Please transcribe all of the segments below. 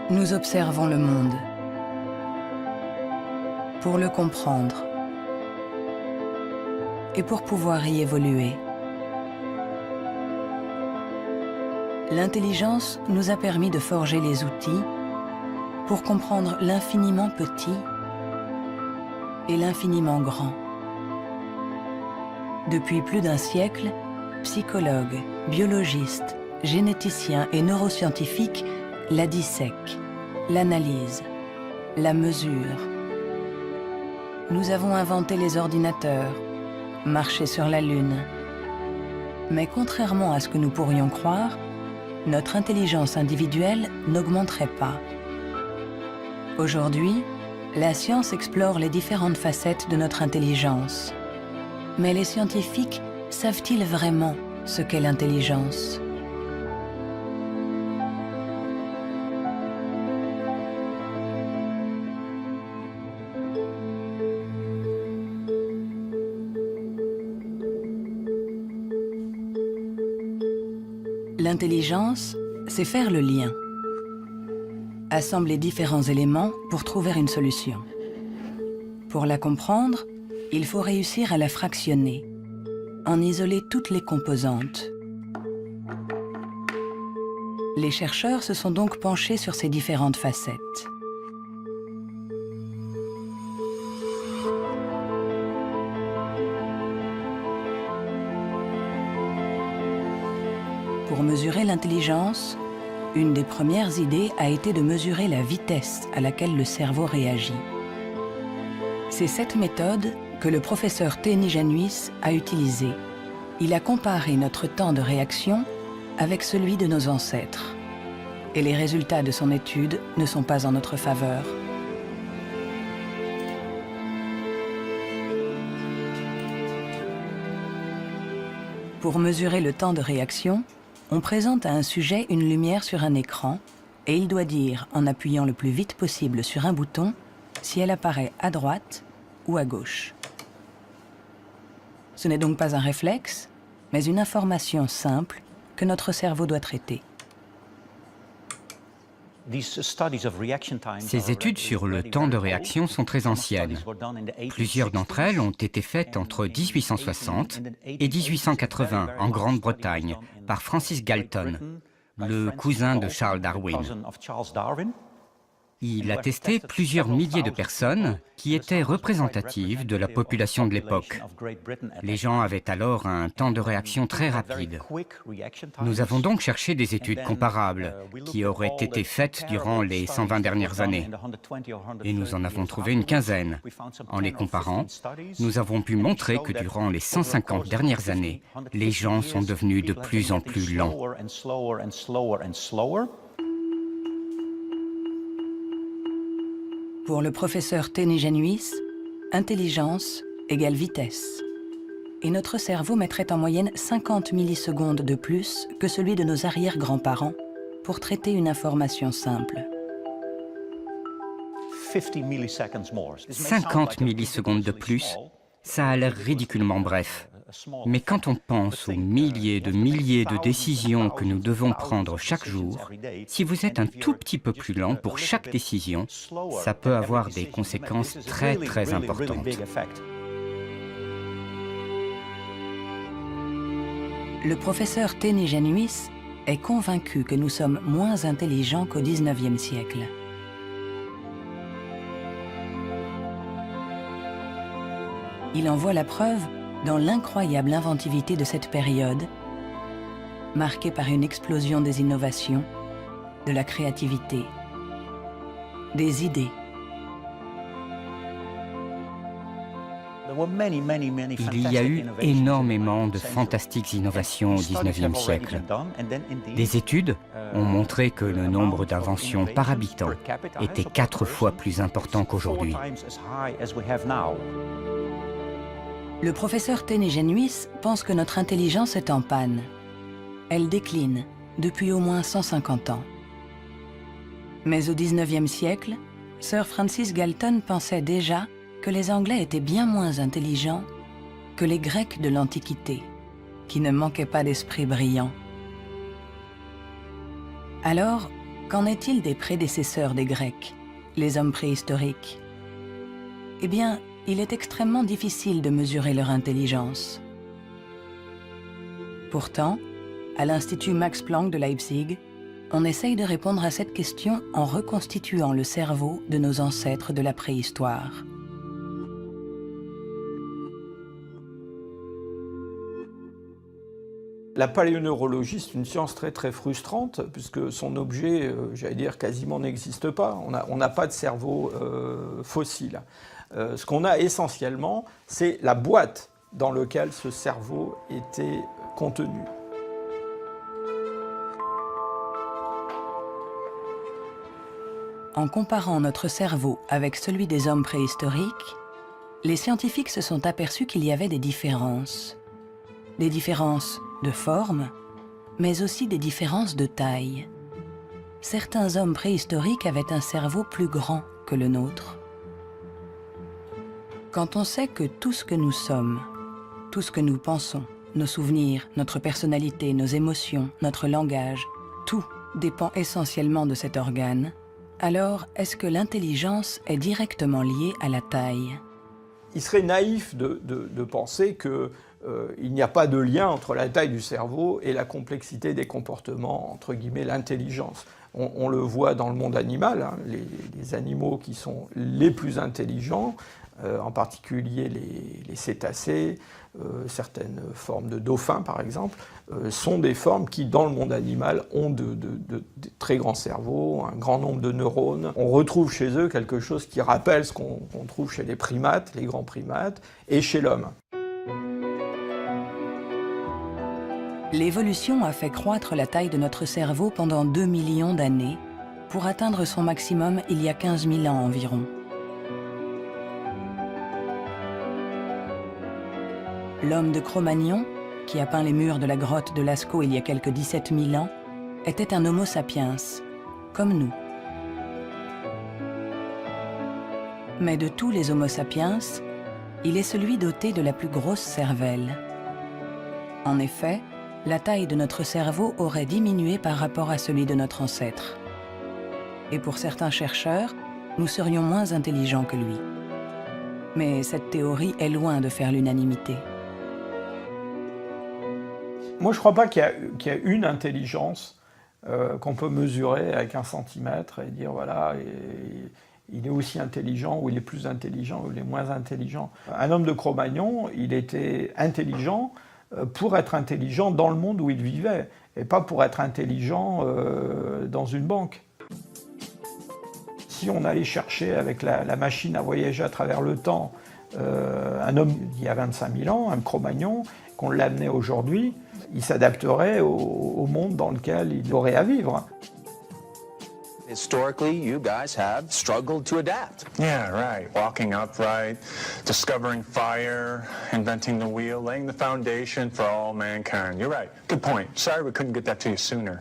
Nous observons le monde pour le comprendre et pour pouvoir y évoluer. L'intelligence nous a permis de forger les outils pour comprendre l'infiniment petit et l'infiniment grand. Depuis plus d'un siècle, psychologues, biologistes, généticiens et neuroscientifiques la dissèquent, l'analysent, la mesurent. Nous avons inventé les ordinateurs, marché sur la Lune. Mais contrairement à ce que nous pourrions croire, notre intelligence individuelle n'augmenterait pas. Aujourd'hui, la science explore les différentes facettes de notre intelligence. Mais les scientifiques savent-ils vraiment ce qu'est l'intelligence ? L'intelligence, c'est faire le lien. Assembler différents éléments pour trouver une solution. Pour la comprendre, il faut réussir à la fractionner, en isoler toutes les composantes. Les chercheurs se sont donc penchés sur ces différentes facettes. Pour mesurer l'intelligence, une des premières idées a été de mesurer la vitesse à laquelle le cerveau réagit. C'est cette méthode que le professeur Teni Januis a utilisée. Il a comparé notre temps de réaction avec celui de nos ancêtres. Et les résultats de son étude ne sont pas en notre faveur. Pour mesurer le temps de réaction, on présente à un sujet une lumière sur un écran et il doit dire, en appuyant le plus vite possible sur un bouton, si elle apparaît à droite ou à gauche. Ce n'est donc pas un réflexe, mais une information simple que notre cerveau doit traiter. Ces études sur le temps de réaction sont très anciennes. Plusieurs d'entre elles ont été faites entre 1860 et 1880 en Grande-Bretagne par Francis Galton, le cousin de Charles Darwin. Il a testé plusieurs milliers de personnes qui étaient représentatives de la population de l'époque. Les gens avaient alors un temps de réaction très rapide. Nous avons donc cherché des études comparables qui auraient été faites durant les 120 dernières années. Et nous en avons trouvé une quinzaine. En les comparant, nous avons pu montrer que durant les 150 dernières années, les gens sont devenus de plus en plus lents. Pour le professeur Teni Januis, intelligence égale vitesse. Et notre cerveau mettrait en moyenne 50 millisecondes de plus que celui de nos arrière-grands-parents pour traiter une information simple. 50 millisecondes de plus, ça a l'air ridiculement bref. Mais quand on pense aux milliers de décisions que nous devons prendre chaque jour, si vous êtes un tout petit peu plus lent pour chaque décision, ça peut avoir des conséquences très importantes. Le professeur Teni Januis est convaincu que nous sommes moins intelligents qu'au XIXe siècle. Il en voit la preuve dans l'incroyable inventivité de cette période, marquée par une explosion des innovations, de la créativité, des idées. Il y a eu énormément de fantastiques innovations au XIXe siècle. Des études ont montré que le nombre d'inventions par habitant était 4 fois plus important qu'aujourd'hui. Le professeur Teni Januis pense que notre intelligence est en panne. Elle décline depuis au moins 150 ans. Mais au XIXe siècle, Sir Francis Galton pensait déjà que les Anglais étaient bien moins intelligents que les Grecs de l'Antiquité, qui ne manquaient pas d'esprit brillant. Alors, Qu'en est-il des prédécesseurs des Grecs, les hommes préhistoriques? Eh bien, il est extrêmement difficile de mesurer leur intelligence. Pourtant, à l'Institut Max Planck de Leipzig, on essaye de répondre à cette question en reconstituant le cerveau de nos ancêtres de la préhistoire. La paléoneurologie, c'est une science très frustrante, puisque son objet, j'allais dire, quasiment n'existe pas. On n'a pas de cerveau fossile. Ce qu'on a essentiellement, c'est la boîte dans laquelle ce cerveau était contenu. En comparant notre cerveau avec celui des hommes préhistoriques, les scientifiques se sont aperçus qu'il y avait des différences. Des différences de forme, mais aussi des différences de taille. Certains hommes préhistoriques avaient un cerveau plus grand que le nôtre. Quand on sait que tout ce que nous sommes, tout ce que nous pensons, nos souvenirs, notre personnalité, nos émotions, notre langage, tout dépend essentiellement de cet organe, alors est-ce que l'intelligence est directement liée à la taille? Il serait naïf de penser que il n'y a pas de lien entre la taille du cerveau et la complexité des comportements, entre guillemets, l'intelligence. On le voit dans le monde animal, hein, les animaux qui sont les plus intelligents, en particulier les cétacés, certaines formes de dauphins par exemple, sont des formes qui, dans le monde animal, ont de très grands cerveaux, un grand nombre de neurones. On retrouve chez eux quelque chose qui rappelle ce qu'on trouve chez les primates, les grands primates, et chez l'homme. L'évolution a fait croître la taille de notre cerveau pendant 2 millions d'années, pour atteindre son maximum il y a 15 000 ans environ. L'homme de Cro-Magnon, qui a peint les murs de la grotte de Lascaux il y a quelques 17 000 ans, était un Homo sapiens, comme nous. Mais de tous les Homo sapiens, il est celui doté de la plus grosse cervelle. En effet, la taille de notre cerveau aurait diminué par rapport à celui de notre ancêtre. Et pour certains chercheurs, nous serions moins intelligents que lui. Mais cette théorie est loin de faire l'unanimité. Moi, je ne crois pas qu'il y a une intelligence qu'on peut mesurer avec un centimètre et dire, voilà, il est aussi intelligent, ou il est plus intelligent, ou il est moins intelligent. Un homme de Cro-Magnon, il était intelligent pour être intelligent dans le monde où il vivait, et pas pour être intelligent dans une banque. Si on allait chercher avec la machine à voyager à travers le temps un homme il y a 25 000 ans, un Cro-Magnon, qu'on l'amenait aujourd'hui, il s'adapterait au monde dans lequel il aurait à vivre. Historically, you guys have struggled to adapt. Yeah, right. Walking upright, discovering fire, inventing the wheel, laying the foundation for all mankind. You're right. Good point. Sorry we couldn't get that to you sooner.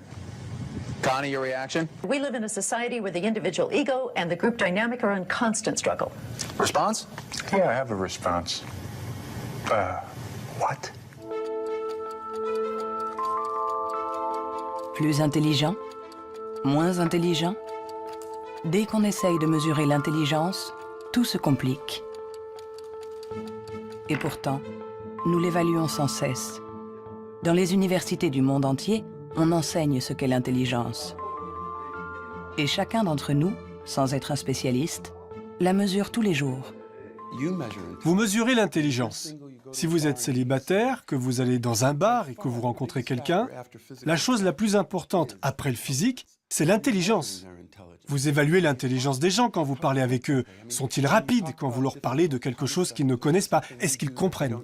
Connie, your reaction? We live in a society where the individual ego and the group dynamic are in constant struggle. Response? Yeah, I have a response. What? Plus intelligent? Moins intelligent? Dès qu'on essaye de mesurer l'intelligence, tout se complique. Et pourtant, nous l'évaluons sans cesse. Dans les universités du monde entier, on enseigne ce qu'est l'intelligence. Et chacun d'entre nous, sans être un spécialiste, la mesure tous les jours. Vous mesurez l'intelligence. Si vous êtes célibataire, que vous allez dans un bar et que vous rencontrez quelqu'un, la chose la plus importante après le physique, c'est l'intelligence. Vous évaluez l'intelligence des gens quand vous parlez avec eux. Sont-ils rapides quand vous leur parlez de quelque chose qu'ils ne connaissent pas? Est-ce qu'ils comprennent?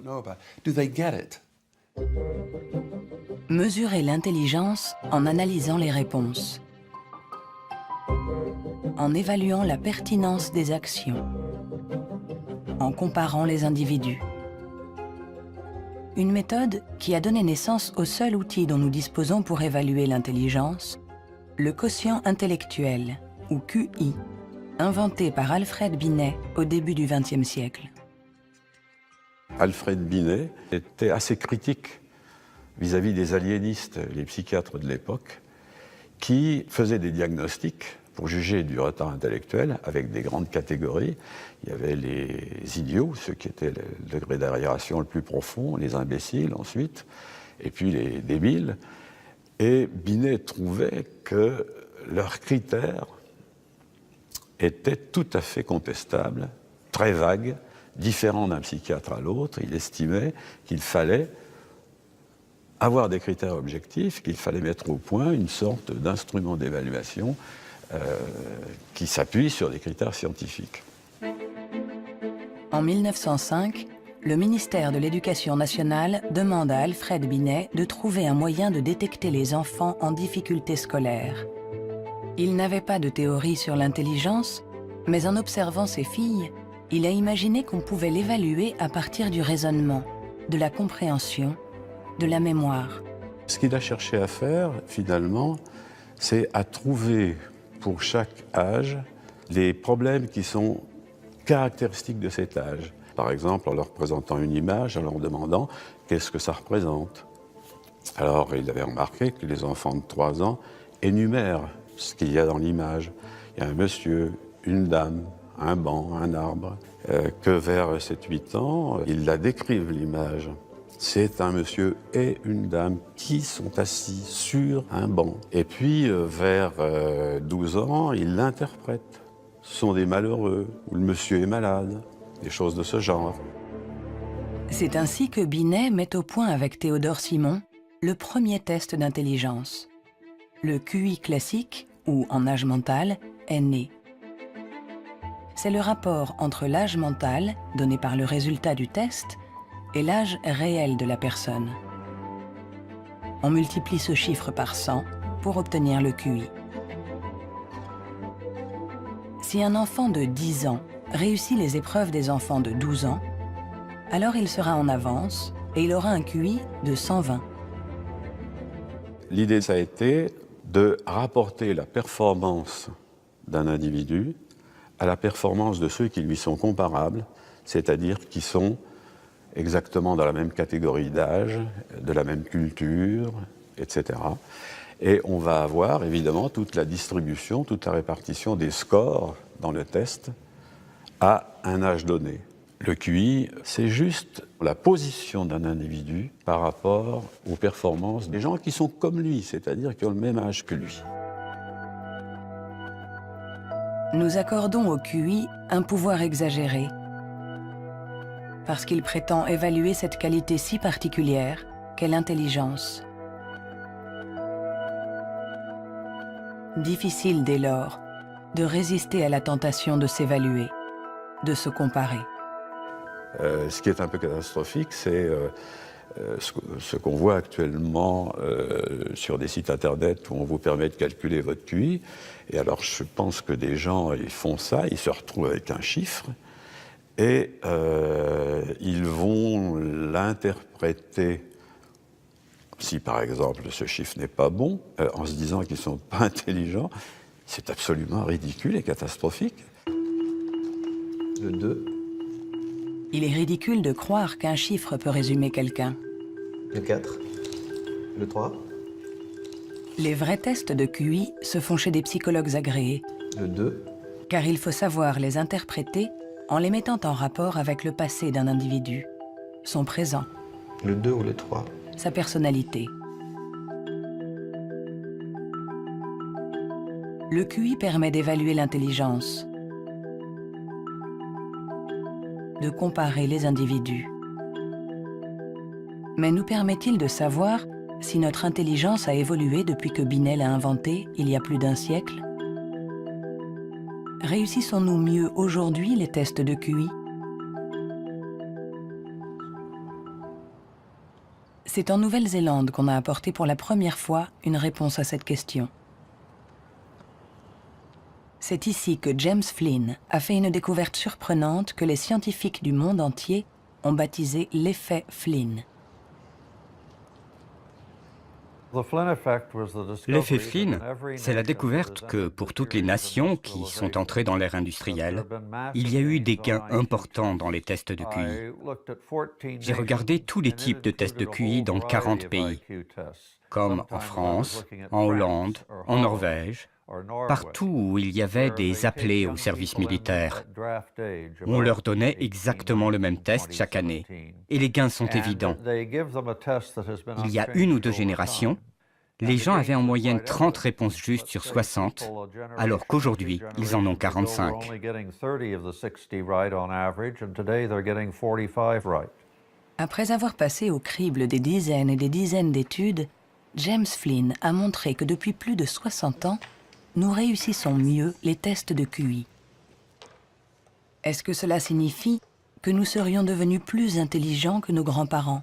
Mesurer l'intelligence en analysant les réponses, en évaluant la pertinence des actions, en comparant les individus. Une méthode qui a donné naissance au seul outil dont nous disposons pour évaluer l'intelligence, le quotient intellectuel, ou QI, inventé par Alfred Binet au début du XXe siècle. Alfred Binet était assez critique vis-à-vis des aliénistes, les psychiatres de l'époque, qui faisait des diagnostics pour juger du retard intellectuel avec des grandes catégories. Il y avait les idiots, ceux qui étaient le degré d'arriération le plus profond, les imbéciles ensuite, et puis les débiles. Et Binet trouvait que leurs critères étaient tout à fait contestables, très vagues, différents d'un psychiatre à l'autre. Il estimait qu'il fallait avoir des critères objectifs, qu'il fallait mettre au point une sorte d'instrument d'évaluation qui s'appuie sur des critères scientifiques. En 1905, le ministère de l'Éducation nationale demande à Alfred Binet de trouver un moyen de détecter les enfants en difficulté scolaire. Il n'avait pas de théorie sur l'intelligence, mais en observant ses filles, il a imaginé qu'on pouvait l'évaluer à partir du raisonnement, de la compréhension, de la mémoire. Ce qu'il a cherché à faire, finalement, c'est à trouver pour chaque âge les problèmes qui sont caractéristiques de cet âge. Par exemple, en leur présentant une image, en leur demandant qu'est-ce que ça représente. Alors, il avait remarqué que les enfants de 3 ans énumèrent ce qu'il y a dans l'image. Il y a un monsieur, une dame, un banc, un arbre. Que vers 7-8 ans, ils la décrivent, l'image. C'est un monsieur et une dame qui sont assis sur un banc. Et puis, vers 12 ans, ils l'interprètent. Ce sont des malheureux, ou le monsieur est malade, des choses de ce genre. C'est ainsi que Binet met au point avec Théodore Simon le premier test d'intelligence. Le QI classique, ou en âge mental, est né. C'est le rapport entre l'âge mental, donné par le résultat du test, et l'âge réel de la personne. On multiplie ce chiffre par 100 pour obtenir le QI. Si un enfant de 10 ans réussit les épreuves des enfants de 12 ans, alors il sera en avance et il aura un QI de 120. L'idée, ça a été de rapporter la performance d'un individu à la performance de ceux qui lui sont comparables, c'est-à-dire qui sont exactement dans la même catégorie d'âge, de la même culture, etc. Et on va avoir évidemment toute la distribution, toute la répartition des scores dans le test à un âge donné. Le QI, c'est juste la position d'un individu par rapport aux performances des gens qui sont comme lui, c'est-à-dire qui ont le même âge que lui. Nous accordons au QI un pouvoir exagéré, parce qu'il prétend évaluer cette qualité si particulière qu'est l'intelligence. Difficile dès lors de résister à la tentation de s'évaluer, de se comparer. Ce qui est un peu catastrophique, c'est ce qu'on voit actuellement sur des sites internet où on vous permet de calculer votre QI. Et alors je pense que des gens, ils font ça, ils se retrouvent avec un chiffre et ils vont l'interpréter, si par exemple ce chiffre n'est pas bon, en se disant qu'ils ne sont pas intelligents. C'est absolument ridicule et catastrophique. Le 2. Il est ridicule de croire qu'un chiffre peut résumer quelqu'un. Le 4. Le 3. Les vrais tests de QI se font chez des psychologues agréés. Le 2. Car il faut savoir les interpréter en les mettant en rapport avec le passé d'un individu, son présent, Le 2 ou le 3. sa personnalité. Le QI permet d'évaluer l'intelligence, de comparer les individus. Mais nous permet-il de savoir si notre intelligence a évolué depuis que Binet l'a inventé il y a plus d'un siècle? Réussissons-nous mieux aujourd'hui les tests de QI? C'est en Nouvelle-Zélande qu'on a apporté pour la première fois une réponse à cette question. C'est ici que James Flynn a fait une découverte surprenante que les scientifiques du monde entier ont baptisé l'effet Flynn. L'effet Flynn, c'est la découverte que pour toutes les nations qui sont entrées dans l'ère industrielle, il y a eu des gains importants dans les tests de QI. J'ai regardé tous les types de tests de QI dans 40 pays, comme en France, en Hollande, en Norvège, partout où il y avait des appelés au service militaire. On leur donnait exactement le même test chaque année. Et les gains sont évidents. Il y a 1 ou 2 générations, les gens avaient en moyenne 30 réponses justes sur 60, alors qu'aujourd'hui, ils en ont 45. Après avoir passé au crible des dizaines et des dizaines d'études, James Flynn a montré que depuis plus de 60 ans, nous réussissons mieux les tests de QI. Est-ce que cela signifie que nous serions devenus plus intelligents que nos grands-parents?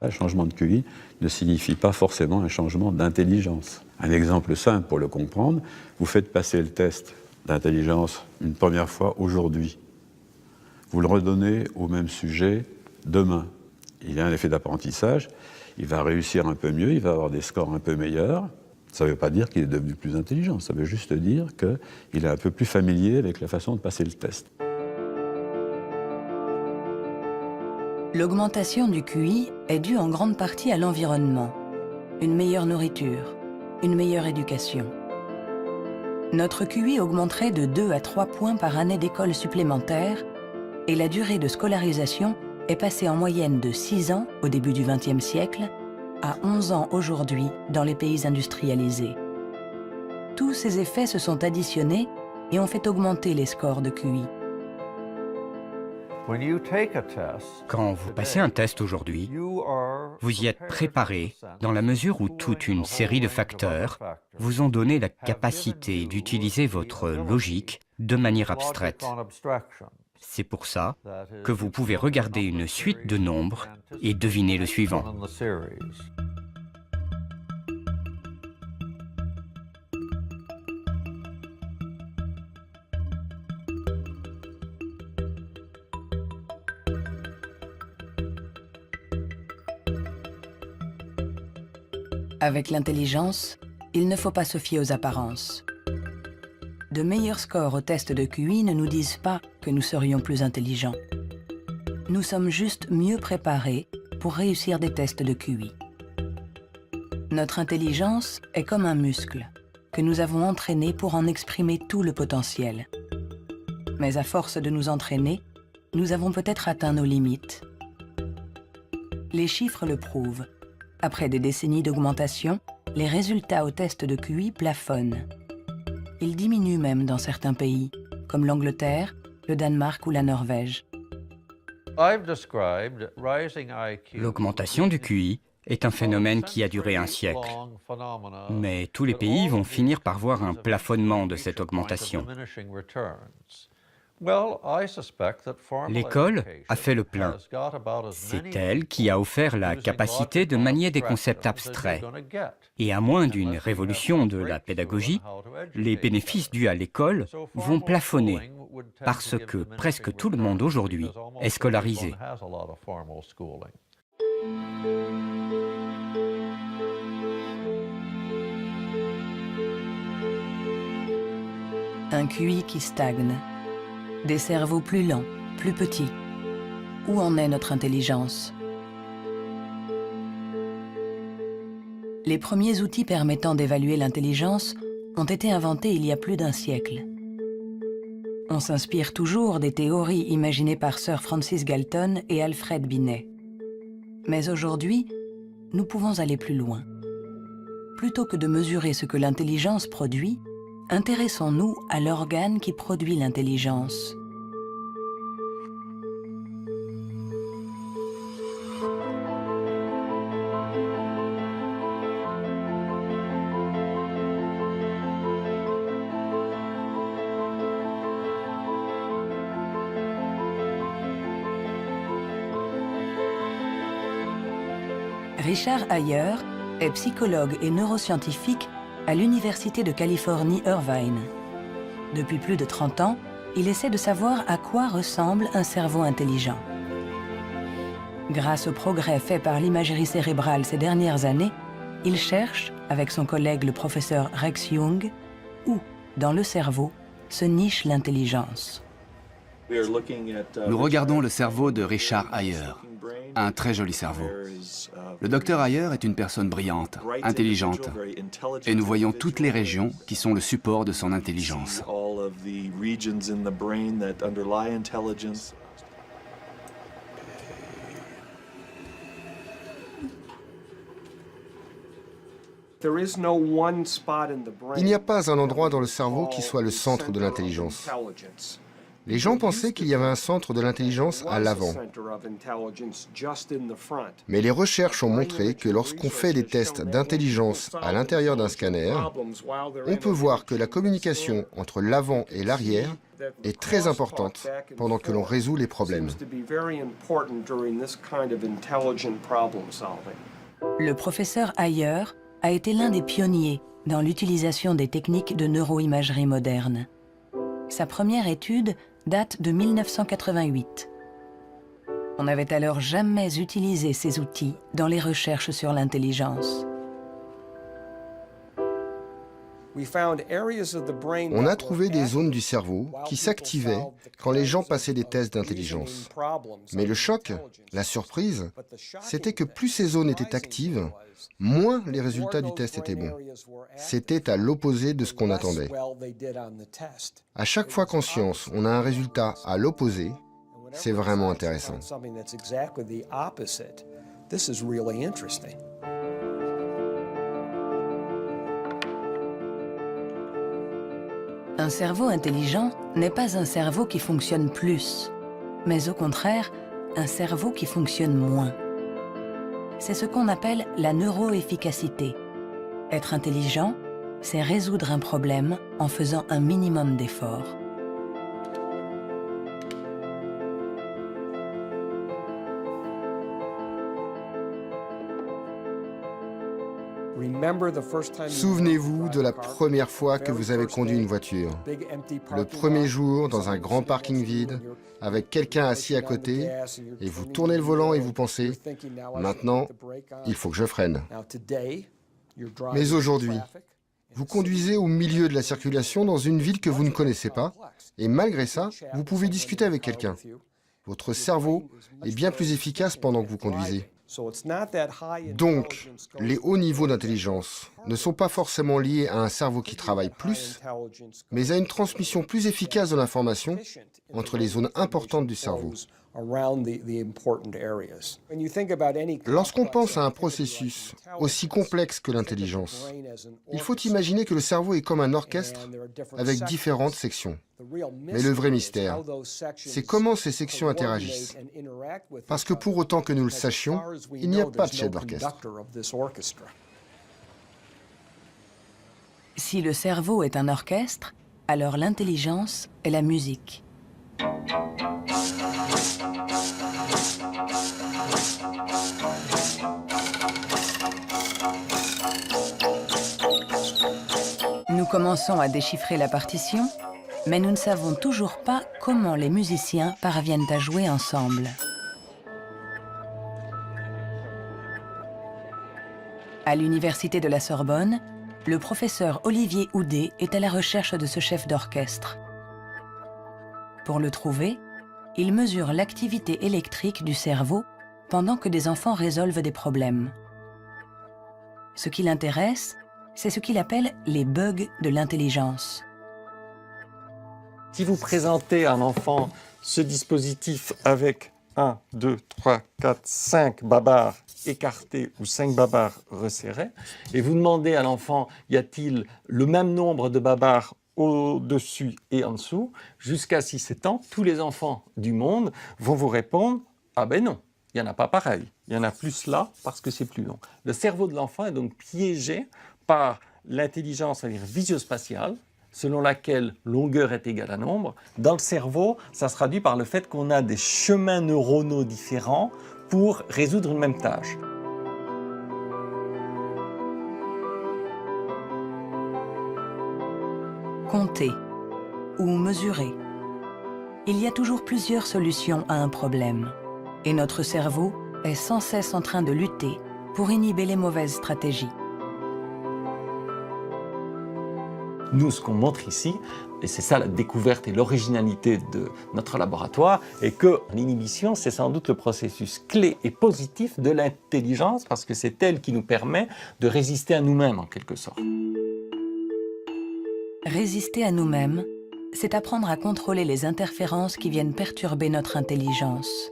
Un changement de QI ne signifie pas forcément un changement d'intelligence. Un exemple simple pour le comprendre, vous faites passer le test d'intelligence une première fois aujourd'hui. Vous le redonnez au même sujet demain. Il y a un effet d'apprentissage, il va réussir un peu mieux, il va avoir des scores un peu meilleurs. Ça ne veut pas dire qu'il est devenu plus intelligent, ça veut juste dire qu'il est un peu plus familier avec la façon de passer le test. L'augmentation du QI est due en grande partie à l'environnement. Une meilleure nourriture, une meilleure éducation. Notre QI augmenterait de 2 à 3 points par année d'école supplémentaire et la durée de scolarisation est passée en moyenne de 6 ans au début du XXe siècle à 11 ans aujourd'hui dans les pays industrialisés. Tous ces effets se sont additionnés et ont fait augmenter les scores de QI. Quand vous passez un test aujourd'hui, vous y êtes préparé dans la mesure où toute une série de facteurs vous ont donné la capacité d'utiliser votre logique de manière abstraite. C'est pour ça que vous pouvez regarder une suite de nombres et deviner le suivant. Avec l'intelligence, il ne faut pas se fier aux apparences. De meilleurs scores au test de QI ne nous disent pas que nous serions plus intelligents. Nous sommes juste mieux préparés pour réussir des tests de QI. Notre intelligence est comme un muscle que nous avons entraîné pour en exprimer tout le potentiel. Mais à force de nous entraîner, nous avons peut-être atteint nos limites. Les chiffres le prouvent. Après des décennies d'augmentation, les résultats au test de QI plafonnent. Ils diminuent même dans certains pays, comme l'Angleterre, le Danemark ou la Norvège. L'augmentation du QI est un phénomène qui a duré un siècle. Mais tous les pays vont finir par voir un plafonnement de cette augmentation. L'école a fait le plein. C'est elle qui a offert la capacité de manier des concepts abstraits. Et à moins d'une révolution de la pédagogie, les bénéfices dus à l'école vont plafonner parce que presque tout le monde aujourd'hui est scolarisé. Un QI qui stagne. Des cerveaux plus lents, plus petits. Où en est notre intelligence? Les premiers outils permettant d'évaluer l'intelligence ont été inventés il y a plus d'1 siècle. On s'inspire toujours des théories imaginées par Sir Francis Galton et Alfred Binet. Mais aujourd'hui, nous pouvons aller plus loin. Plutôt que de mesurer ce que l'intelligence produit, intéressons-nous à l'organe qui produit l'intelligence. Richard Ayer est psychologue et neuroscientifique à l'Université de Californie, Irvine. Depuis plus de 30 ans, il essaie de savoir à quoi ressemble un cerveau intelligent. Grâce aux progrès faits par l'imagerie cérébrale ces dernières années, il cherche, avec son collègue le professeur Rex Jung, où, dans le cerveau, se niche l'intelligence. Nous regardons le cerveau de Richard Ayer, un très joli cerveau. Le docteur Ayer est une personne brillante, intelligente, et nous voyons toutes les régions qui sont le support de son intelligence. Il n'y a pas un endroit dans le cerveau qui soit le centre de l'intelligence. Les gens pensaient qu'il y avait un centre de l'intelligence à l'avant. Mais les recherches ont montré que lorsqu'on fait des tests d'intelligence à l'intérieur d'un scanner, on peut voir que la communication entre l'avant et l'arrière est très importante pendant que l'on résout les problèmes. Le professeur Ayer a été l'un des pionniers dans l'utilisation des techniques de neuroimagerie moderne. Sa première étude date de 1988. On n'avait alors jamais utilisé ces outils dans les recherches sur l'intelligence. On a trouvé des zones du cerveau qui s'activaient quand les gens passaient des tests d'intelligence. Mais le choc, la surprise, c'était que plus ces zones étaient actives, moins les résultats du test étaient bons. C'était à l'opposé de ce qu'on attendait. À chaque fois qu'en science, on a un résultat à l'opposé, c'est vraiment intéressant. Un cerveau intelligent n'est pas un cerveau qui fonctionne plus, mais au contraire, un cerveau qui fonctionne moins. C'est ce qu'on appelle la neuroefficacité. Être intelligent, c'est résoudre un problème en faisant un minimum d'efforts. Souvenez-vous de la première fois que vous avez conduit une voiture. Le premier jour, dans un grand parking vide, avec quelqu'un assis à côté, et vous tournez le volant et vous pensez « Maintenant, il faut que je freine ». Mais aujourd'hui, vous conduisez au milieu de la circulation dans une ville que vous ne connaissez pas, et malgré ça, vous pouvez discuter avec quelqu'un. Votre cerveau est bien plus efficace pendant que vous conduisez. Donc, les hauts niveaux d'intelligence ne sont pas forcément liés à un cerveau qui travaille plus, mais à une transmission plus efficace de l'information entre les zones importantes du cerveau. Lorsqu'on pense à un processus aussi complexe que l'intelligence, il faut imaginer que le cerveau est comme un orchestre avec différentes sections. Mais le vrai mystère, c'est comment ces sections interagissent. Parce que pour autant que nous le sachions, il n'y a pas de chef d'orchestre. Si le cerveau est un orchestre, alors l'intelligence est la musique. Nous commençons à déchiffrer la partition, mais nous ne savons toujours pas comment les musiciens parviennent à jouer ensemble. À l'université de la Sorbonne, le professeur Olivier Houdet est à la recherche de ce chef d'orchestre. Pour le trouver, il mesure l'activité électrique du cerveau pendant que des enfants résolvent des problèmes. Ce qui l'intéresse, c'est ce qu'il appelle les bugs de l'intelligence. Si vous présentez à un enfant ce dispositif avec 1, 2, 3, 4, 5 babards écartés ou 5 babards resserrés, et vous demandez à l'enfant, y a-t-il le même nombre de babards au-dessus et en dessous, jusqu'à 6-7 ans, tous les enfants du monde vont vous répondre « Ah ben non, il n'y en a pas pareil, il y en a plus là parce que c'est plus long ». Le cerveau de l'enfant est donc piégé par l'intelligence, c'est-à-dire visio-spatiale, selon laquelle longueur est égale à nombre. Dans le cerveau, ça se traduit par le fait qu'on a des chemins neuronaux différents pour résoudre une même tâche. Compter ou mesurer. Il y a toujours plusieurs solutions à un problème. Et notre cerveau est sans cesse en train de lutter pour inhiber les mauvaises stratégies. Nous, ce qu'on montre ici, et c'est ça la découverte et l'originalité de notre laboratoire, est que l'inhibition, c'est sans doute le processus clé et positif de l'intelligence, parce que c'est elle qui nous permet de résister à nous-mêmes, en quelque sorte. Résister à nous-mêmes, c'est apprendre à contrôler les interférences qui viennent perturber notre intelligence.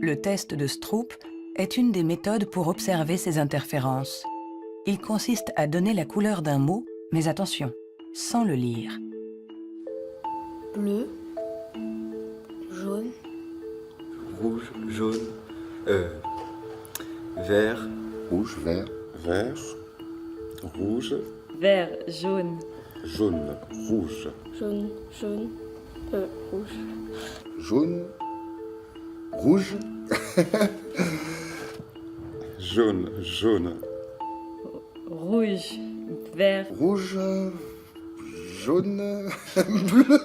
Le test de Stroop est une des méthodes pour observer ces interférences. Il consiste à donner la couleur d'un mot, mais attention, sans le lire. Bleu, jaune, rouge, jaune, vert, rouge, vert, vert, rouge, vert, jaune, jaune, rouge, jaune, jaune, rouge. jaune, rouge, jaune, jaune, Rouge, vert, rouge, jaune, bleu.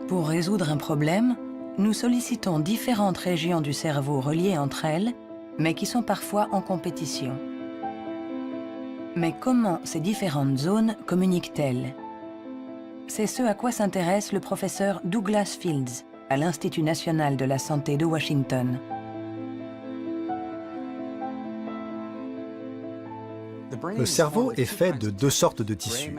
Pour résoudre un problème, nous sollicitons différentes régions du cerveau reliées entre elles, mais qui sont parfois en compétition. Mais comment ces différentes zones communiquent-elles? C'est ce à quoi s'intéresse le professeur Douglas Fields à l'Institut national de la santé de Washington. Le cerveau est fait de deux sortes de tissus,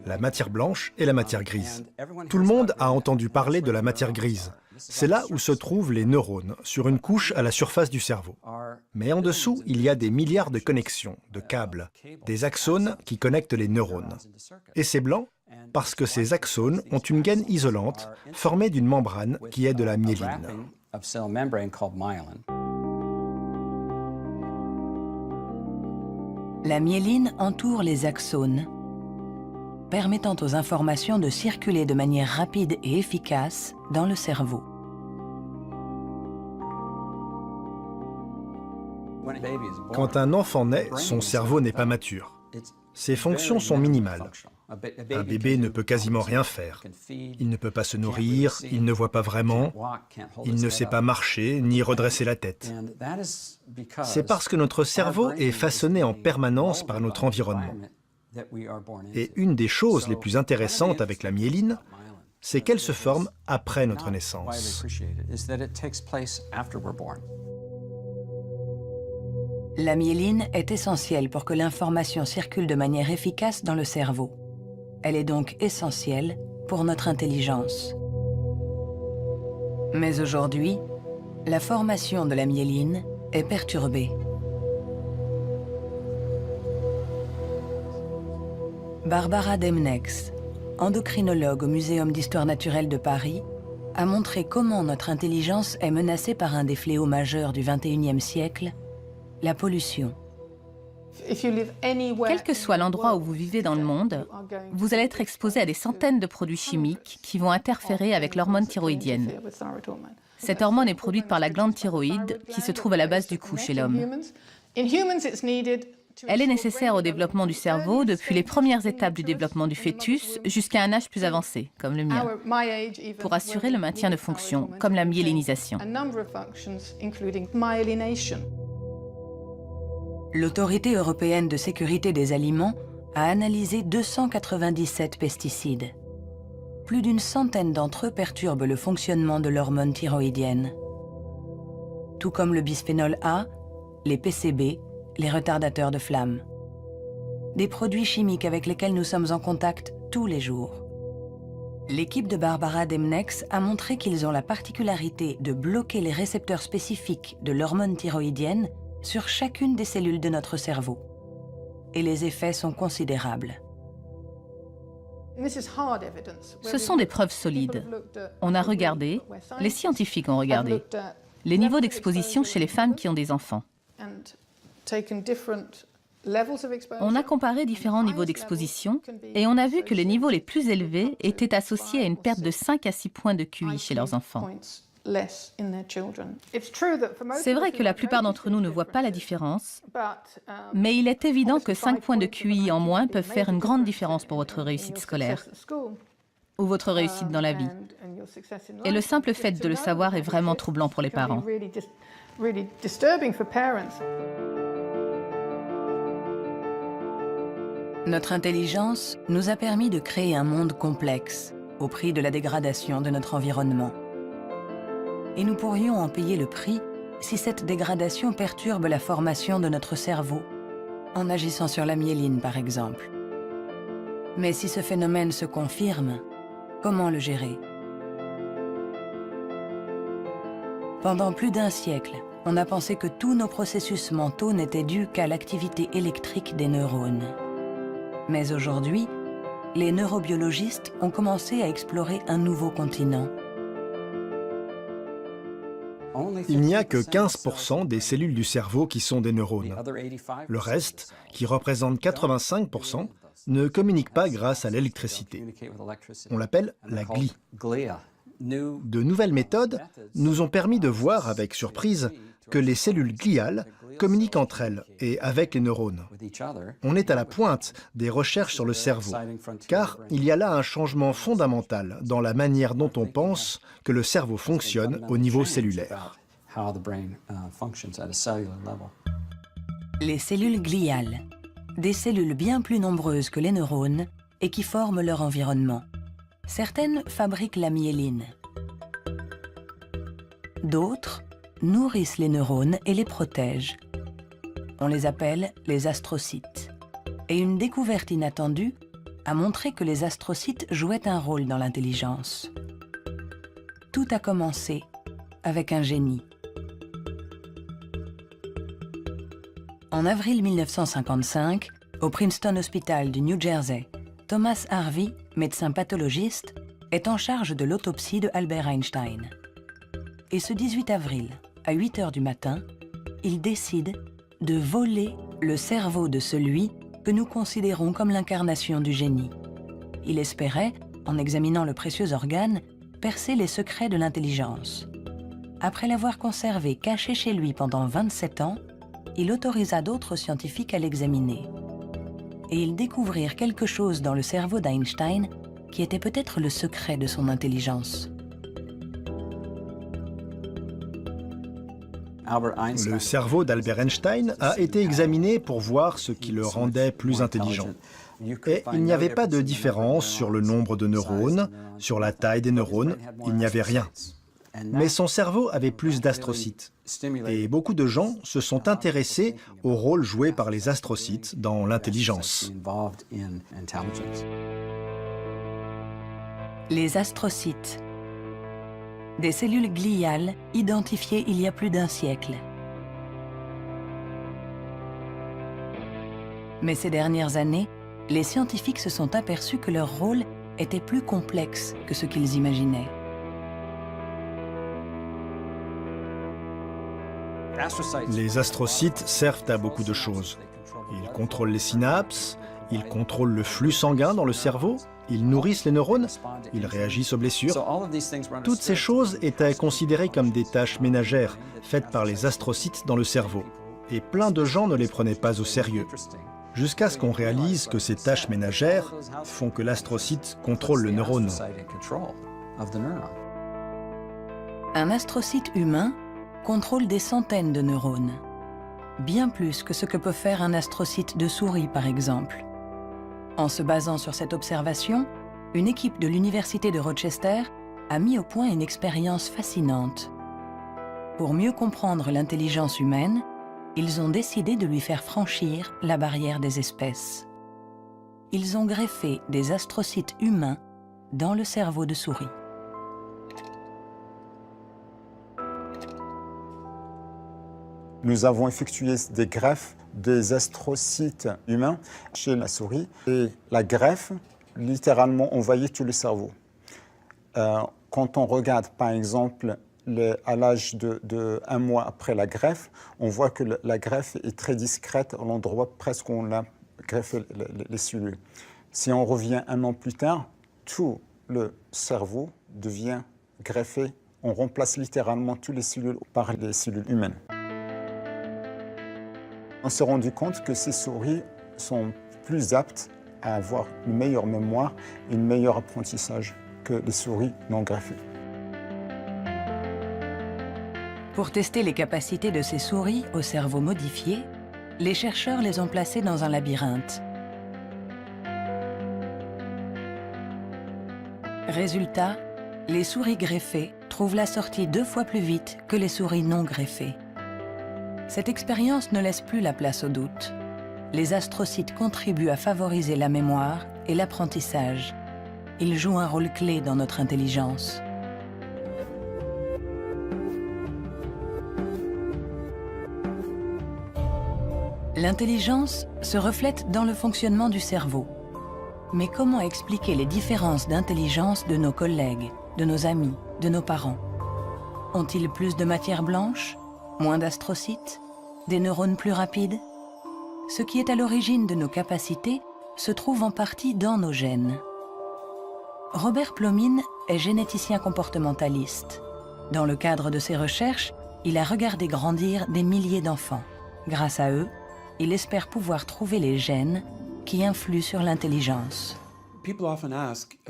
la matière blanche et la matière grise. Tout le monde a entendu parler de la matière grise. C'est là où se trouvent les neurones, sur une couche à la surface du cerveau. Mais en dessous, il y a des milliards de connexions, de câbles, des axones qui connectent les neurones. Et c'est blanc parce que ces axones ont une gaine isolante formée d'une membrane qui est de la myéline. La myéline entoure les axones, permettant aux informations de circuler de manière rapide et efficace dans le cerveau. Quand un enfant naît, son cerveau n'est pas mature. Ses fonctions sont minimales. Un bébé ne peut quasiment rien faire. Il ne peut pas se nourrir, il ne voit pas vraiment, il ne sait pas marcher ni redresser la tête. C'est parce que notre cerveau est façonné en permanence par notre environnement. Et une des choses les plus intéressantes avec la myéline, c'est qu'elle se forme après notre naissance. La myéline est essentielle pour que l'information circule de manière efficace dans le cerveau. Elle est donc essentielle pour notre intelligence. Mais aujourd'hui, la formation de la myéline est perturbée. Barbara Demnex, endocrinologue au Muséum d'histoire naturelle de Paris, a montré comment notre intelligence est menacée par un des fléaux majeurs du XXIe siècle, la pollution. Quel que soit l'endroit où vous vivez dans le monde, vous allez être exposé à des centaines de produits chimiques qui vont interférer avec l'hormone thyroïdienne. Cette hormone est produite par la glande thyroïde qui se trouve à la base du cou chez l'homme. Elle est nécessaire au développement du cerveau depuis les premières étapes du développement du fœtus jusqu'à un âge plus avancé, comme le mien, pour assurer le maintien de fonctions, comme la myélinisation. L'Autorité européenne de sécurité des aliments a analysé 297 pesticides. Plus d'une centaine d'entre eux perturbent le fonctionnement de l'hormone thyroïdienne. Tout comme le bisphénol A, les PCB, les retardateurs de flamme. Des produits chimiques avec lesquels nous sommes en contact tous les jours. L'équipe de Barbara Demnex a montré qu'ils ont la particularité de bloquer les récepteurs spécifiques de l'hormone thyroïdienne sur chacune des cellules de notre cerveau. Et les effets sont considérables. Ce sont des preuves solides. On a regardé, les scientifiques ont regardé, les niveaux d'exposition chez les femmes qui ont des enfants. On a comparé différents niveaux d'exposition et on a vu que les niveaux les plus élevés étaient associés à une perte de 5 à 6 points de QI chez leurs enfants. C'est vrai que la plupart d'entre nous ne voient pas la différence, mais il est évident que 5 points de QI en moins peuvent faire une grande différence pour votre réussite scolaire ou votre réussite dans la vie. Et le simple fait de le savoir est vraiment troublant pour les parents. Notre intelligence nous a permis de créer un monde complexe au prix de la dégradation de notre environnement. Et nous pourrions en payer le prix si cette dégradation perturbe la formation de notre cerveau, en agissant sur la myéline par exemple. Mais si ce phénomène se confirme, comment le gérer? Pendant plus d'1 siècle, on a pensé que tous nos processus mentaux n'étaient dus qu'à l'activité électrique des neurones. Mais aujourd'hui, les neurobiologistes ont commencé à explorer un nouveau continent. Il n'y a que 15% des cellules du cerveau qui sont des neurones. Le reste, qui représente 85%, ne communique pas grâce à l'électricité. On l'appelle la glie. De nouvelles méthodes nous ont permis de voir avec surprise que les cellules gliales communiquent entre elles et avec les neurones. On est à la pointe des recherches sur le cerveau, car il y a là un changement fondamental dans la manière dont on pense que le cerveau fonctionne au niveau cellulaire. Les cellules gliales, des cellules bien plus nombreuses que les neurones et qui forment leur environnement. Certaines fabriquent la myéline. D'autres nourrissent les neurones et les protègent. On les appelle les astrocytes. Et une découverte inattendue a montré que les astrocytes jouaient un rôle dans l'intelligence. Tout a commencé avec un génie. En avril 1955, au Princeton Hospital du New Jersey, Thomas Harvey, médecin pathologiste, est en charge de l'autopsie de Albert Einstein. Et ce 18 avril, à 8 h du matin, il décide de voler le cerveau de celui que nous considérons comme l'incarnation du génie. Il espérait, en examinant le précieux organe, percer les secrets de l'intelligence. Après l'avoir conservé caché chez lui pendant 27 ans, il autorisa d'autres scientifiques à l'examiner. Et ils découvrirent quelque chose dans le cerveau d'Einstein qui était peut-être le secret de son intelligence. Le cerveau d'Albert Einstein a été examiné pour voir ce qui le rendait plus intelligent. Et il n'y avait pas de différence sur le nombre de neurones, sur la taille des neurones, il n'y avait rien. Mais son cerveau avait plus d'astrocytes. Et beaucoup de gens se sont intéressés au rôle joué par les astrocytes dans l'intelligence. Les astrocytes. Des cellules gliales identifiées il y a plus d'1 siècle. Mais ces dernières années, les scientifiques se sont aperçus que leur rôle était plus complexe que ce qu'ils imaginaient. Les astrocytes servent à beaucoup de choses. Ils contrôlent les synapses, ils contrôlent le flux sanguin dans le cerveau, ils nourrissent les neurones, ils réagissent aux blessures. Toutes ces choses étaient considérées comme des tâches ménagères faites par les astrocytes dans le cerveau. Et plein de gens ne les prenaient pas au sérieux. Jusqu'à ce qu'on réalise que ces tâches ménagères font que l'astrocyte contrôle le neurone. Un astrocyte humain contrôle des centaines de neurones. Bien plus que ce que peut faire un astrocyte de souris, par exemple. En se basant sur cette observation, une équipe de l'Université de Rochester a mis au point une expérience fascinante. Pour mieux comprendre l'intelligence humaine, ils ont décidé de lui faire franchir la barrière des espèces. Ils ont greffé des astrocytes humains dans le cerveau de souris. Nous avons effectué des greffes des astrocytes humains chez la souris. Et la greffe, littéralement, on voyait tout le cerveau. Quand on regarde, par exemple, à l'âge de 1 mois après la greffe, on voit que la greffe est très discrète à l'endroit presque où on a greffé les cellules. Si on revient 1 an plus tard, tout le cerveau devient greffé On remplace littéralement toutes les cellules par les cellules humaines. On s'est rendu compte que ces souris sont plus aptes à avoir une meilleure mémoire et un meilleur apprentissage que les souris non greffées. Pour tester les capacités de ces souris au cerveau modifié, les chercheurs les ont placées dans un labyrinthe. Résultat, les souris greffées trouvent la sortie 2 fois plus vite que les souris non greffées. Cette expérience ne laisse plus la place au doute. Les astrocytes contribuent à favoriser la mémoire et l'apprentissage. Ils jouent un rôle clé dans notre intelligence. L'intelligence se reflète dans le fonctionnement du cerveau. Mais comment expliquer les différences d'intelligence de nos collègues, de nos amis, de nos parents? Ont-ils plus de matière blanche, moins d'astrocytes, des neurones plus rapides? Ce qui est à l'origine de nos capacités se trouve en partie dans nos gènes. Robert Plomine est généticien comportementaliste. Dans le cadre de ses recherches, il a regardé grandir des milliers d'enfants. Grâce à eux, il espère pouvoir trouver les gènes qui influent sur l'intelligence.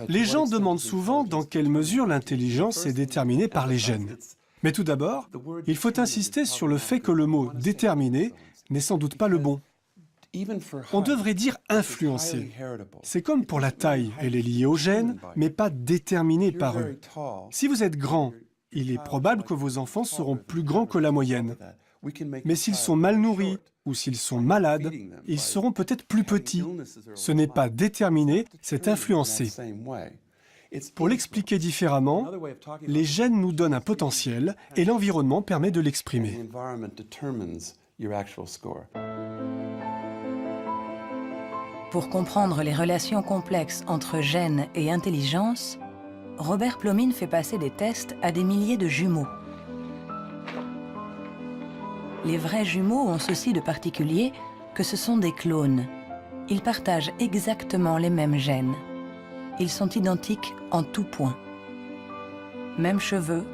Les gens demandent souvent dans quelle mesure l'intelligence est déterminée par les gènes. Mais tout d'abord, il faut insister sur le fait que le mot « déterminé » n'est sans doute pas le bon. On devrait dire « influencé ». C'est comme pour la taille, elle est liée aux gènes, mais pas déterminée par eux. Si vous êtes grand, il est probable que vos enfants seront plus grands que la moyenne. Mais s'ils sont mal nourris ou s'ils sont malades, ils seront peut-être plus petits. Ce n'est pas déterminé, c'est influencé. Pour l'expliquer différemment, les gènes nous donnent un potentiel et l'environnement permet de l'exprimer. Pour comprendre les relations complexes entre gènes et intelligence, Robert Plomine fait passer des tests à des milliers de jumeaux. Les vrais jumeaux ont ceci de particulier que ce sont des clones. Ils partagent exactement les mêmes gènes. Ils sont identiques en tout point. Mêmes cheveux,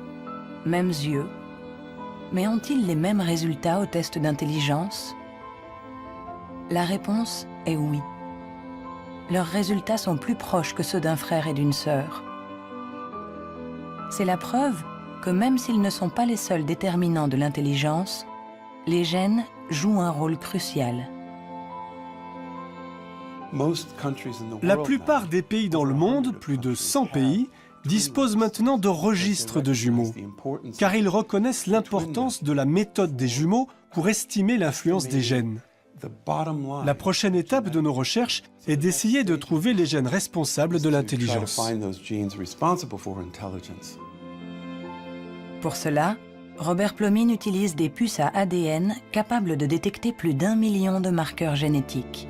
mêmes yeux. Mais ont-ils les mêmes résultats au test d'intelligence? La réponse est oui. Leurs résultats sont plus proches que ceux d'un frère et d'une sœur. C'est la preuve que même s'ils ne sont pas les seuls déterminants de l'intelligence, les gènes jouent un rôle crucial. La plupart des pays dans le monde, plus de 100 pays, disposent maintenant de registres de jumeaux, car ils reconnaissent l'importance de la méthode des jumeaux pour estimer l'influence des gènes. La prochaine étape de nos recherches est d'essayer de trouver les gènes responsables de l'intelligence. Pour cela, Robert Plomine utilise des puces à ADN capables de détecter plus d'1 million de marqueurs génétiques.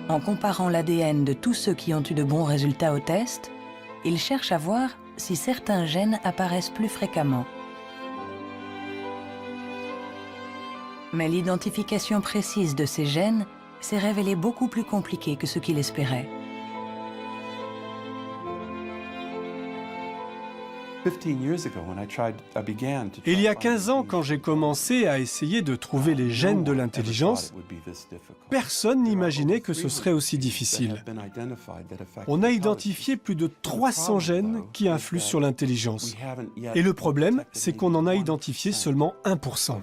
En comparant l'ADN de tous ceux qui ont eu de bons résultats au test, il cherche à voir si certains gènes apparaissent plus fréquemment. Mais l'identification précise de ces gènes s'est révélée beaucoup plus compliquée que ce qu'il espérait. Il y a 15 ans, quand j'ai commencé à essayer de trouver les gènes de l'intelligence, personne n'imaginait que ce serait aussi difficile. On a identifié plus de 300 gènes qui influent sur l'intelligence. Et le problème, c'est qu'on en a identifié seulement 1%.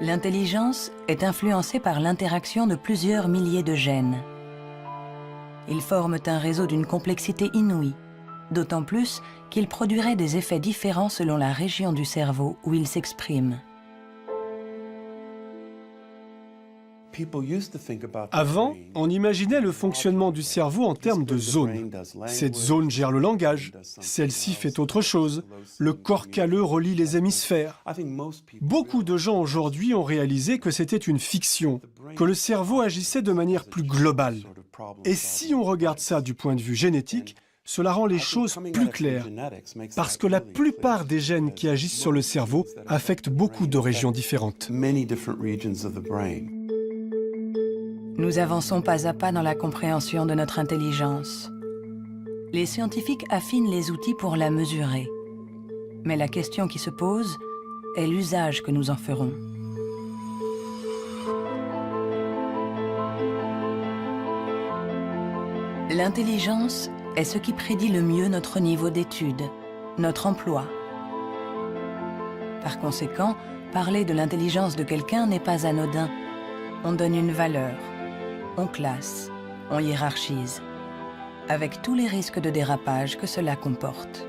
L'intelligence est influencée par l'interaction de plusieurs milliers de gènes. Ils forment un réseau d'une complexité inouïe, d'autant plus qu'ils produiraient des effets différents selon la région du cerveau où ils s'expriment. Avant, on imaginait le fonctionnement du cerveau en termes de zones. Cette zone gère le langage, celle-ci fait autre chose. Le corps calleux relie les hémisphères. Beaucoup de gens aujourd'hui ont réalisé que c'était une fiction, que le cerveau agissait de manière plus globale. Et si on regarde ça du point de vue génétique, cela rend les choses plus claires, parce que la plupart des gènes qui agissent sur le cerveau affectent beaucoup de régions différentes. Nous avançons pas à pas dans la compréhension de notre intelligence. Les scientifiques affinent les outils pour la mesurer. Mais la question qui se pose est l'usage que nous en ferons. L'intelligence est ce qui prédit le mieux notre niveau d'étude, notre emploi. Par conséquent, parler de l'intelligence de quelqu'un n'est pas anodin. On donne une valeur, on classe, on hiérarchise, avec tous les risques de dérapage que cela comporte.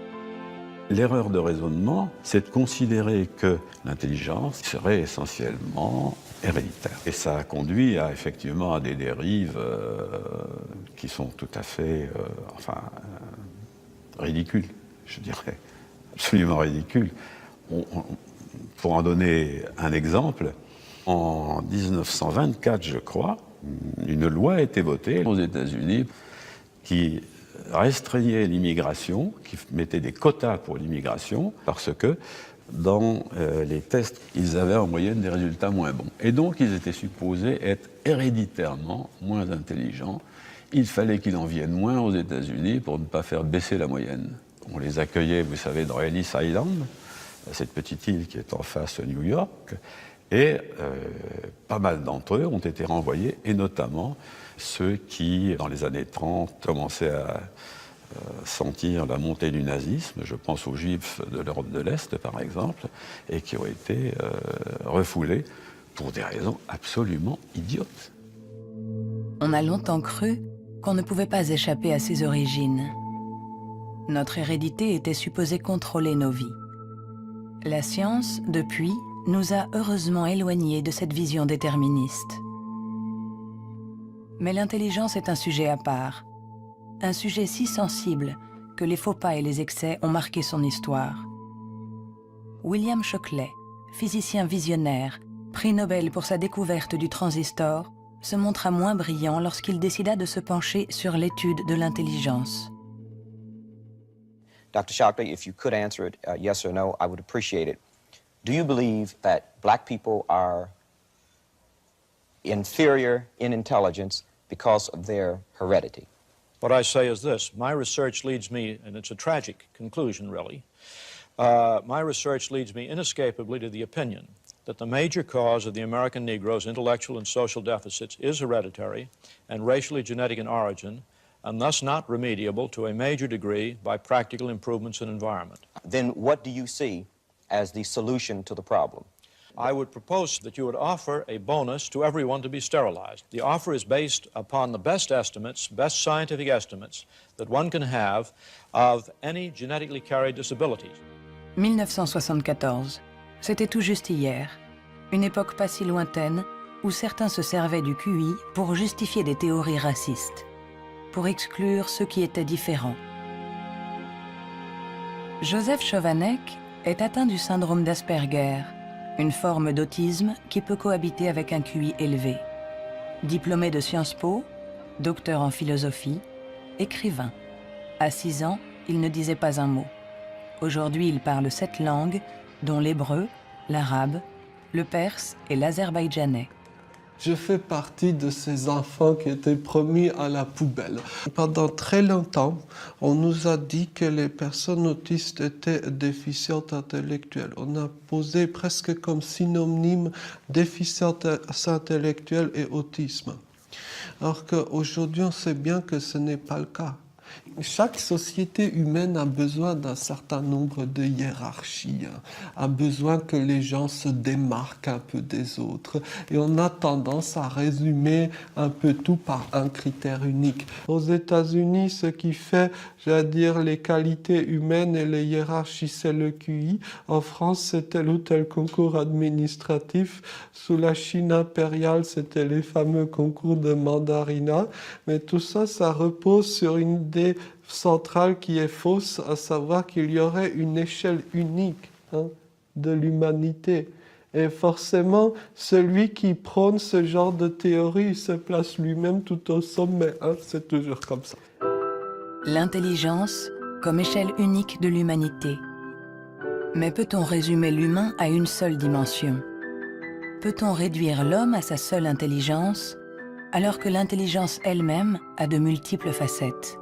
L'erreur de raisonnement, c'est de considérer que l'intelligence serait essentiellement héréditaire. Et ça a conduit effectivement à des dérives qui sont tout à fait ridicules, je dirais, absolument ridicules. Pour en donner un exemple, en 1924, je crois, une loi a été votée aux États-Unis qui restreignait l'immigration, qui mettait des quotas pour l'immigration, parce que dans les tests, ils avaient en moyenne des résultats moins bons. Et donc, ils étaient supposés être héréditairement moins intelligents. Il fallait qu'ils en viennent moins aux États-Unis pour ne pas faire baisser la moyenne. On les accueillait, vous savez, dans Ellis Island, cette petite île qui est en face de New York, et pas mal d'entre eux ont été renvoyés, et notamment ceux qui, dans les années 30, commençaient à sentir la montée du nazisme, je pense aux Juifs de l'Europe de l'Est, par exemple, et qui ont été refoulés pour des raisons absolument idiotes. On a longtemps cru qu'on ne pouvait pas échapper à ses origines. Notre hérédité était supposée contrôler nos vies. La science, depuis, nous a heureusement éloignés de cette vision déterministe. Mais l'intelligence est un sujet à part, un sujet si sensible que les faux pas et les excès ont marqué son histoire. William Shockley, physicien visionnaire, prix Nobel pour sa découverte du transistor, se montra moins brillant lorsqu'il décida de se pencher sur l'étude de l'intelligence. Dr. Shockley, if you could answer it yes or no, I would appreciate it. Do you believe that black people are inferior in intelligence because of their heredity? What I say is this. My research leads me, and it's a tragic conclusion, really, my research leads me inescapably to the opinion that the major cause of the American Negro's intellectual and social deficits is hereditary and racially genetic in origin, and thus not remediable to a major degree by practical improvements in environment. Then what do you see as the solution to the problem? I would propose that you would offer a bonus to everyone to be sterilized. The offer is based upon the best estimates, best scientific estimates that one can have of any genetically carried disabilities. 1974, c'était tout juste hier, une époque pas si lointaine où certains se servaient du QI pour justifier des théories racistes, pour exclure ceux qui étaient différents. Joseph Chovanec est atteint du syndrome d'Asperger, une forme d'autisme qui peut cohabiter avec un QI élevé. Diplômé de Sciences Po, docteur en philosophie, écrivain. À 6 ans, il ne disait pas un mot. Aujourd'hui, il parle 7 langues, dont l'hébreu, l'arabe, le perse et l'azerbaïdjanais. Je fais partie de ces enfants qui étaient promis à la poubelle. Pendant très longtemps, on nous a dit que les personnes autistes étaient déficientes intellectuelles. On a posé presque comme synonyme déficience intellectuelle et autisme. Alors qu'aujourd'hui, on sait bien que ce n'est pas le cas. Chaque société humaine a besoin d'un certain nombre de hiérarchies, a besoin que les gens se démarquent un peu des autres. Et on a tendance à résumer un peu tout par un critère unique. Aux États-Unis, ce qui fait, j'allais dire, les qualités humaines et les hiérarchies, c'est le QI. En France, c'est tel ou tel concours administratif. Sous la Chine impériale, c'était les fameux concours de mandarinat. Mais tout ça, ça repose sur une idée centrale qui est fausse, à savoir qu'il y aurait une échelle unique de l'humanité. Et forcément, celui qui prône ce genre de théorie se place lui-même tout au sommet. C'est toujours comme ça. L'intelligence comme échelle unique de l'humanité. Mais peut-on résumer l'humain à une seule dimension? Peut-on réduire l'homme à sa seule intelligence alors que l'intelligence elle-même a de multiples facettes.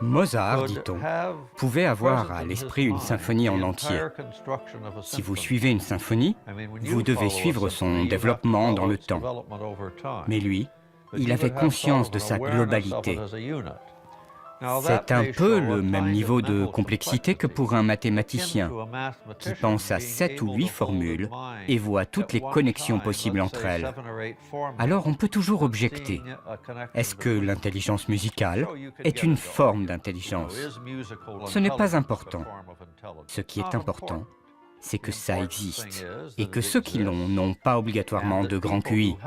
Mozart, dit-on, pouvait avoir à l'esprit une symphonie en entier. Si vous suivez une symphonie, vous devez suivre son développement dans le temps. Mais lui, il avait conscience de sa globalité. C'est un peu le même niveau de complexité que pour un mathématicien, qui pense à 7 ou 8 formules et voit toutes les connexions possibles entre elles. Alors on peut toujours objecter. Est-ce que l'intelligence musicale est une forme d'intelligence? Ce n'est pas important. Ce qui est important, c'est que ça existe, et que ceux qui l'ont n'ont pas obligatoirement de grand QI.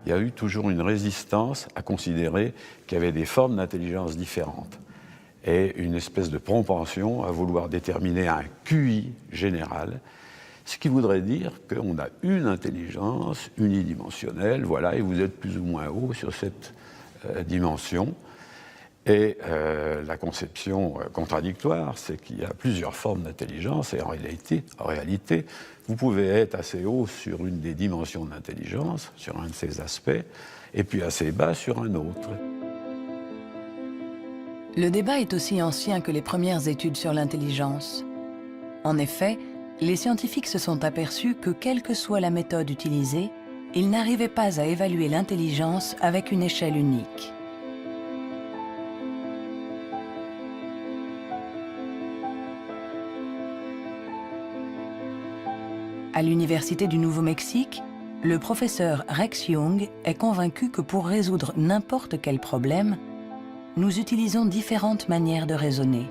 Il y a eu toujours une résistance à considérer qu'il y avait des formes d'intelligence différentes et une espèce de propension à vouloir déterminer un QI général, ce qui voudrait dire qu'on a une intelligence unidimensionnelle, voilà, et vous êtes plus ou moins haut sur cette dimension. Et la conception contradictoire, c'est qu'il y a plusieurs formes d'intelligence et en réalité, vous pouvez être assez haut sur une des dimensions de l'intelligence, sur un de ses aspects, et puis assez bas sur un autre. Le débat est aussi ancien que les premières études sur l'intelligence. En effet, les scientifiques se sont aperçus que quelle que soit la méthode utilisée, ils n'arrivaient pas à évaluer l'intelligence avec une échelle unique. À l'Université du Nouveau-Mexique, le professeur Rex Jung est convaincu que pour résoudre n'importe quel problème, nous utilisons différentes manières de raisonner,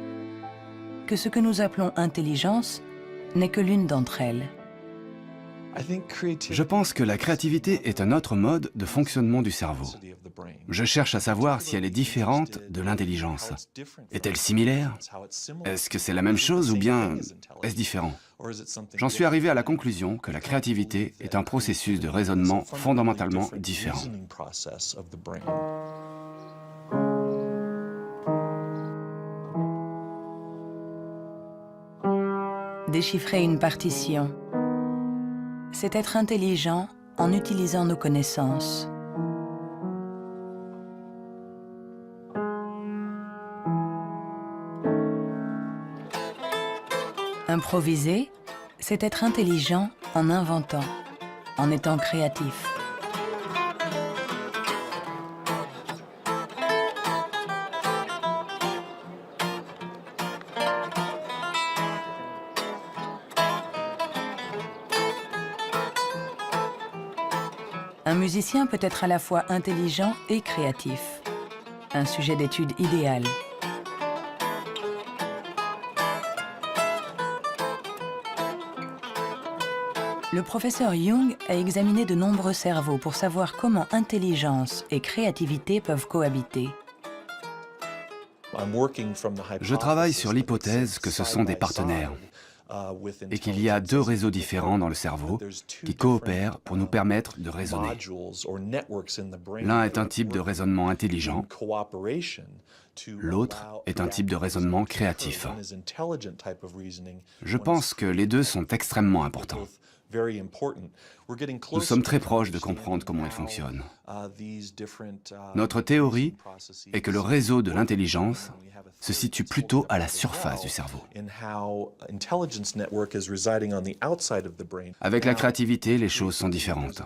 que ce que nous appelons intelligence n'est que l'une d'entre elles. Je pense que la créativité est un autre mode de fonctionnement du cerveau. Je cherche à savoir si elle est différente de l'intelligence. Est-elle similaire? Est-ce que c'est la même chose ou bien est-ce différent? J'en suis arrivé à la conclusion que la créativité est un processus de raisonnement fondamentalement différent. Déchiffrer une partition, c'est être intelligent en utilisant nos connaissances. Improviser, c'est être intelligent en inventant, en étant créatif. Un musicien peut être à la fois intelligent et créatif. Un sujet d'étude idéal. Le professeur Jung a examiné de nombreux cerveaux pour savoir comment intelligence et créativité peuvent cohabiter. Je travaille sur l'hypothèse que ce sont des partenaires et qu'il y a deux réseaux différents dans le cerveau qui coopèrent pour nous permettre de raisonner. L'un est un type de raisonnement intelligent, l'autre est un type de raisonnement créatif. Je pense que les deux sont extrêmement importants. Nous sommes très proches de comprendre comment ils fonctionnent. Notre théorie est que le réseau de l'intelligence se situe plutôt à la surface du cerveau. Avec la créativité, les choses sont différentes.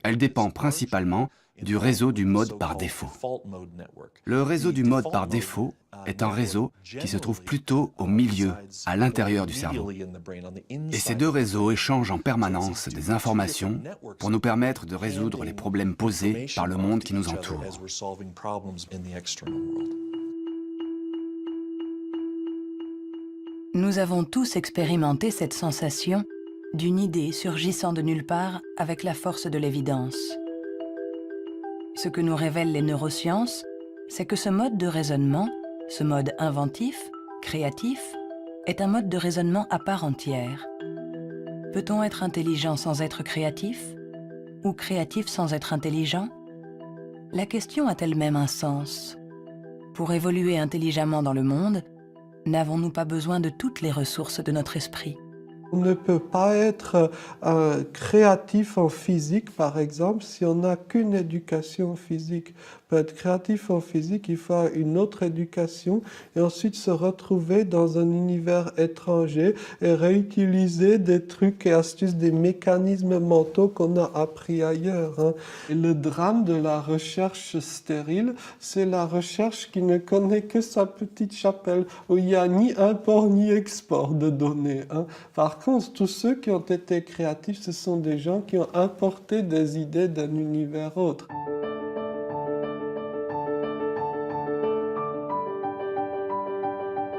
Elle dépend principalement du réseau du mode par défaut. Le réseau du mode par défaut est un réseau qui se trouve plutôt au milieu, à l'intérieur du cerveau. Et ces deux réseaux échangent en permanence des informations pour nous permettre de résoudre les problèmes posés par le monde qui nous entoure. Nous avons tous expérimenté cette sensation d'une idée surgissant de nulle part avec la force de l'évidence. Ce que nous révèlent les neurosciences, c'est que ce mode de raisonnement, ce mode inventif, créatif, est un mode de raisonnement à part entière. Peut-on être intelligent sans être créatif? Ou créatif sans être intelligent? La question a elle-même un sens. Pour évoluer intelligemment dans le monde, n'avons-nous pas besoin de toutes les ressources de notre esprit? On ne peut pas être créatif en physique, par exemple, si on n'a qu'une éducation physique. Pour être créatif en physique, il faut une autre éducation et ensuite se retrouver dans un univers étranger et réutiliser des trucs et astuces, des mécanismes mentaux qu'on a appris ailleurs. Hein. Et le drame de la recherche stérile, c'est la recherche qui ne connaît que sa petite chapelle, où il n'y a ni import ni export de données. Hein. Par contre, tous ceux qui ont été créatifs, ce sont des gens qui ont importé des idées d'un univers autre.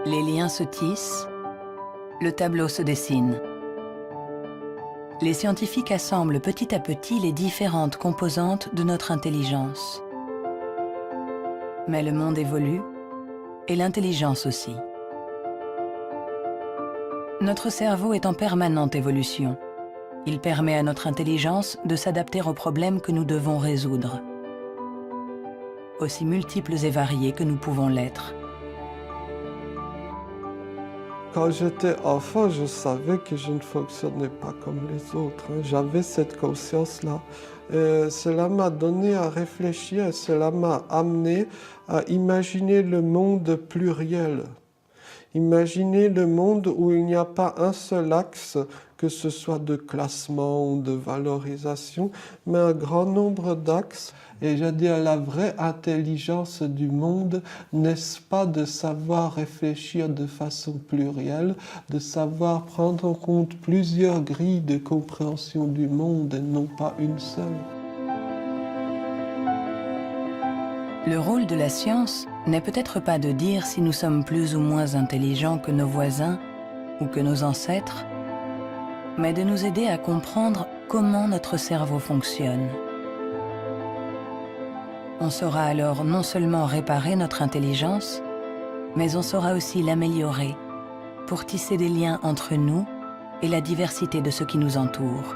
Les liens se tissent, le tableau se dessine. Les scientifiques assemblent petit à petit les différentes composantes de notre intelligence. Mais le monde évolue, et l'intelligence aussi. Notre cerveau est en permanente évolution. Il permet à notre intelligence de s'adapter aux problèmes que nous devons résoudre, aussi multiples et variés que nous pouvons l'être. Quand j'étais enfant, je savais que je ne fonctionnais pas comme les autres. Hein. J'avais cette conscience-là. Cela m'a donné à réfléchir, cela m'a amené à imaginer le monde pluriel. Imaginez le monde où il n'y a pas un seul axe, que ce soit de classement ou de valorisation, mais un grand nombre d'axes. Et je dis, la vraie intelligence du monde, n'est-ce pas de savoir réfléchir de façon plurielle, de savoir prendre en compte plusieurs grilles de compréhension du monde et non pas une seule. Le rôle de la science n'est peut-être pas de dire si nous sommes plus ou moins intelligents que nos voisins ou que nos ancêtres, mais de nous aider à comprendre comment notre cerveau fonctionne. On saura alors non seulement réparer notre intelligence, mais on saura aussi l'améliorer pour tisser des liens entre nous et la diversité de ce qui nous entoure.